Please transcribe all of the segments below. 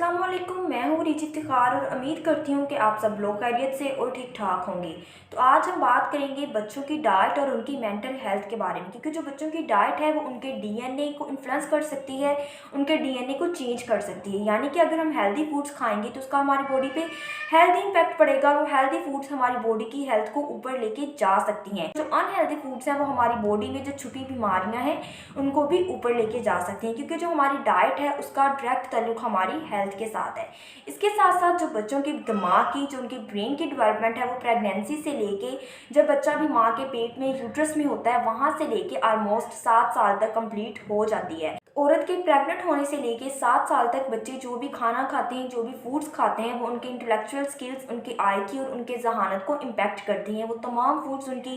अस्सलामुअलैकुम, मैं हूँ रिच इफ्तिखार और उम्मीद करती हूँ कि आप सब लोग खैरियत से और ठीक ठाक होंगे। तो आज हम बात करेंगे बच्चों की डाइट और उनकी मेंटल हेल्थ के बारे में, क्योंकि जो बच्चों की डाइट है वो उनके डीएनए को इन्फ्लुएंस कर सकती है, उनके डीएनए को चेंज कर सकती है। यानी कि अगर हम हेल्दी फूड्स खाएंगे तो उसका हमारी बॉडी पे हेल्दी इम्पैक्ट पड़ेगा। वो हेल्दी फूड्स हमारी बॉडी की हेल्थ को ऊपर लेके जा सकती हैं। जो अनहेल्दी फूड्स हैं वो हमारी बॉडी में जो छुपी बीमारियाँ हैं उनको भी ऊपर लेके जा सकती हैं, क्योंकि जो हमारी डाइट है उसका डायरेक्ट ताल्लुक हमारी हेल्थ के साथ है। इसके साथ साथ जो बच्चों की दिमाग की, जो उनकी ब्रेन की डेवलपमेंट है वो प्रेगनेंसी से लेके जब बच्चा भी माँ के पेट में यूट्रस में होता है वहाँ से लेके ऑलमोस्ट 7 साल तक कंप्लीट हो जाती है। औरत के प्रेग्नेंट होने से लेके 7 साल तक बच्चे जो भी खाना खाते हैं, जो भी फूड्स खाते हैं, वो उनके इंटेलेक्चुअल स्किल्स, उनके आईक्यू और उनके जहानत को इम्पैक्ट करती हैं। वो तमाम फूड्स उनकी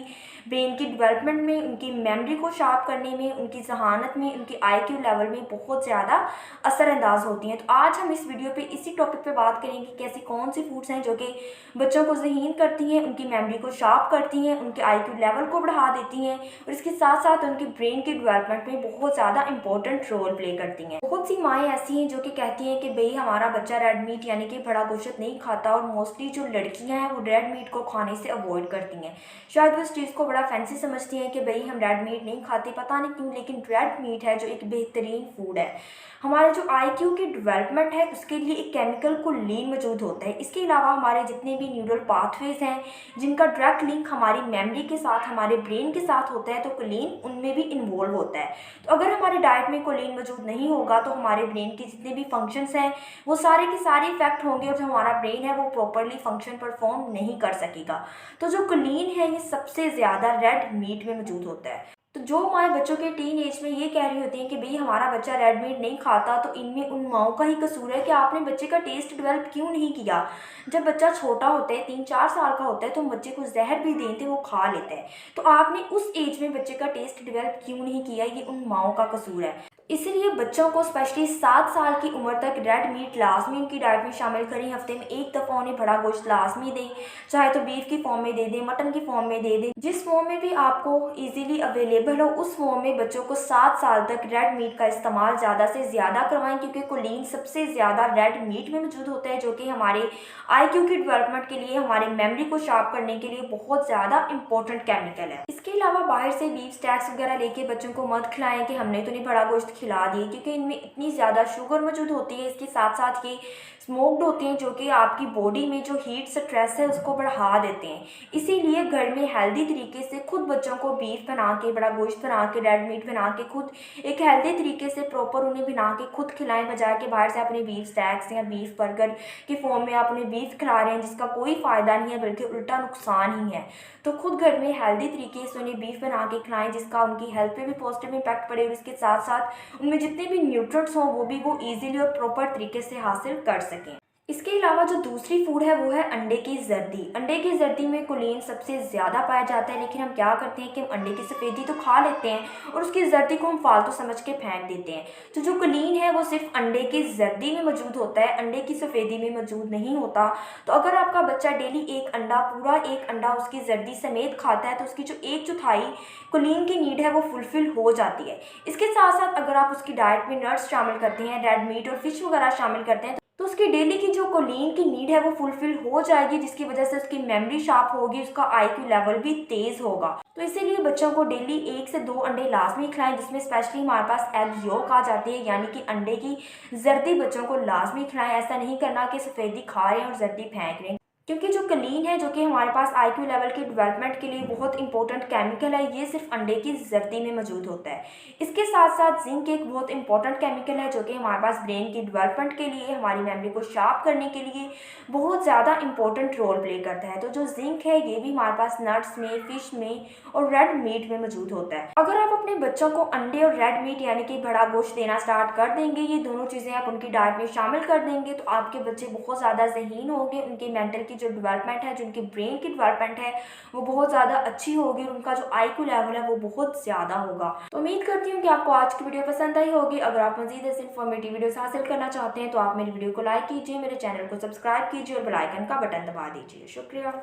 ब्रेन की डेवलपमेंट में, उनकी मेमोरी को शार्प करने में, उनकी जहानत में, उनकी आईक्यू लेवल में बहुत ज़्यादा असरअंदाज होती हैं। तो आज हम इस वीडियो पे इसी टॉपिक पे बात करेंगे कि ऐसी कौन सी फूड्स हैं जो कि बच्चों को ज़हीन करती हैं, उनकी मेमोरी को शार्प करती हैं, उनके आईक्यू लेवल को बढ़ा देती हैं और इसके साथ साथ उनकी ब्रेन की डेवलपमेंट में बहुत ज़्यादा इंपॉर्टेंट रोल प्ले करती हैं। बहुत सी माएँ ऐसी हैं जो कि कहती हैं कि भाई हमारा बच्चा रेड मीट यानी कि बड़ा गोश्त नहीं खाता, और मोस्टली जो लड़कियां हैं वो रेड मीट को खाने से अवॉइड करती हैं। शायद वो इस चीज़ को बड़ा फैंसी समझती हैं कि भाई हम रेड मीट नहीं खाते, पता नहीं क्यों, लेकिन रेड मीट है जो एक बेहतरीन फूड है। हमारे जो आईक्यू की डेवलपमेंट है उसके लिए एक केमिकल कोलिन मौजूद होता है। इसके अलावा हमारे जितने भी न्यूरल पाथवेज हैं जिनका डायरेक्ट लिंक हमारी मेमोरी के साथ, हमारे ब्रेन के साथ होता है, तो कोलिन उनमें भी इन्वॉल्व होता है। तो अगर हमारी डाइट में कोलिन मौजूद नहीं होगा तो हमारे ब्रेन के जितने भी फंक्शंस हैं वो सारे के सारे इफेक्ट होंगे और जो हमारा ब्रेन है वो प्रॉपरली फंक्शन परफॉर्म नहीं कर सकेगा। तो जो कोलिन है ये सबसे ज़्यादा रेड मीट में मौजूद होता है। तो जो माएँ बच्चों के टीन एज में ये कह रही होती हैं कि भाई हमारा बच्चा रेड मीट नहीं खाता, तो इनमें उन माओं का ही कसूर है कि आपने बच्चे का टेस्ट डेवलप क्यों नहीं किया। जब बच्चा छोटा होता है, 3-4 साल का होता है, तो हम बच्चे को जहर भी देते वो खा लेते हैं। तो आपने उस एज में बच्चे का टेस्ट डेवलप क्यों नहीं किया, ये उन माओं का कसूर है। इसीलिए बच्चों को स्पेशली 7 साल की उम्र तक रेड मीट लाजमी उनकी डाइट में शामिल करें। हफ्ते में एक दफ़ा उन्हें बड़ा गोश्त लाजमी दें, चाहे तो बीफ की फॉर्म में दे दें, मटन की फॉर्म में दे दें, जिस फॉर्म में भी आपको इजीली अवेलेबल हो उस फॉर्म में बच्चों को 7 साल तक रेड मीट का इस्तेमाल ज़्यादा से ज़्यादा करवाएं, क्योंकि कोलिन सबसे ज़्यादा रेड मीट में मौजूद होता है, जो कि हमारे आईक्यू की डेवलपमेंट के लिए, हमारे मेमोरी को शार्प करने के लिए बहुत ज़्यादा इंपॉर्टेंट केमिकल है। इसके अलावा बाहर से बीफ स्टैक्स वगैरह लेके बच्चों को मत खिलाएं कि हमने तो नहीं बड़ा गोश्त खिला दिए, क्योंकि इनमें इतनी ज़्यादा शुगर मौजूद होती है। इसके साथ साथ ये स्मोक्ड होते हैं, जो कि आपकी बॉडी में जो हीट स्ट्रेस है उसको बढ़ा देते हैं। इसीलिए घर में हेल्दी तरीके से खुद बच्चों को बीफ बना के, बड़ा गोश्त बना के, रेड मीट बना के खुद एक हेल्दी तरीके से प्रॉपर उन्हें बना के खुद खिलाएं, बजाय के बाहर से अपने बीफ स्टैक्स या बीफ बर्गर के फॉर्म में आप उन्हें बीफ खिला रहे हैं जिसका कोई फ़ायदा नहीं है बल्कि उल्टा नुकसान ही है। तो खुद घर में हेल्दी तरीके से उन्हें बीफ बना के खिलाएं जिसका उनकी हेल्थ पे भी पॉजिटिव इंपैक्ट पड़े और इसके साथ साथ उनमें जितने भी न्यूट्रिएंट्स हों वो भी वो ईजिली और प्रॉपर तरीके से हासिल कर सकें। इसके अलावा जो दूसरी फूड है वो है अंडे की जर्दी। अंडे की जर्दी में कोलिन सबसे ज़्यादा पाया जाता है, लेकिन हम क्या करते हैं कि हम अंडे की सफ़ेदी तो खा लेते हैं और उसकी जर्दी को हम फालतू समझ के फेंक देते हैं। तो जो कोलिन है वो सिर्फ अंडे की जर्दी में मौजूद होता है, अंडे की सफ़ेदी में मौजूद नहीं होता। तो अगर आपका बच्चा डेली एक अंडा, पूरा एक अंडा उसकी जर्दी समेत खाता है तो उसकी जो 1/4 कोलिन की नीड है वो फुलफिल हो जाती है। इसके साथ साथ अगर आप उसकी डाइट में नट्स शामिल करते हैं, रेड मीट और फिश वगैरह शामिल करते हैं, तो उसकी डेली की जो कोलिन की नीड है वो फुलफिल हो जाएगी, जिसकी वजह से उसकी मेमोरी शार्प होगी, उसका आईक्यू लेवल भी तेज़ होगा। तो इसीलिए बच्चों को डेली 1 से 2 अंडे लाजमी खिलाएं, जिसमें स्पेशली हमारे पास एग योक आ जाती है, यानी कि अंडे की जर्दी बच्चों को लाजमी खिलाएं। ऐसा नहीं करना कि सफ़ेदी खा रहे हैं और जर्दी फेंक रहे हैं, क्योंकि जो कोलिन है जो कि हमारे पास आईक्यू लेवल की डेवलपमेंट के लिए बहुत इंपॉर्टेंट केमिकल है, ये सिर्फ अंडे की जर्दी में मौजूद होता है। इसके साथ साथ जिंक एक बहुत इंपॉर्टेंट केमिकल है जो कि हमारे पास ब्रेन की डेवलपमेंट के लिए, हमारी मेमोरी को शार्प करने के लिए बहुत ज़्यादा इंपॉर्टेंट रोल प्ले करता है। तो जो जिंक है ये भी हमारे पास नट्स में, फिश में और रेड मीट में मौजूद होता है। अगर आप अपने बच्चों को अंडे और रेड मीट यानी कि बड़ा गोश्त देना स्टार्ट कर देंगे, ये दोनों चीज़ें आप उनकी डाइट में शामिल कर देंगे, तो आपके बच्चे बहुत ज़्यादा ज़हीन होंगे, उनकी मेंटल की जो डेवलपमेंट है, जो उनकी ब्रेन की डेवलपमेंट है वो बहुत ज़्यादा अच्छी होगी और उनका जो आईक्यू लेवल है वो बहुत ज़्यादा होगा। तो उम्मीद करती हूँ कि आपको आज की वीडियो पसंद आई होगी। अगर आप मज़ीद ऐसे इन्फॉर्मेटिव वीडियोस हासिल करना चाहते हैं तो आप मेरी वीडियो को लाइक कीजिए, मेरे चैनल को सब्सक्राइब कीजिए और बेल आइकन का बटन दबा दीजिए। शुक्रिया।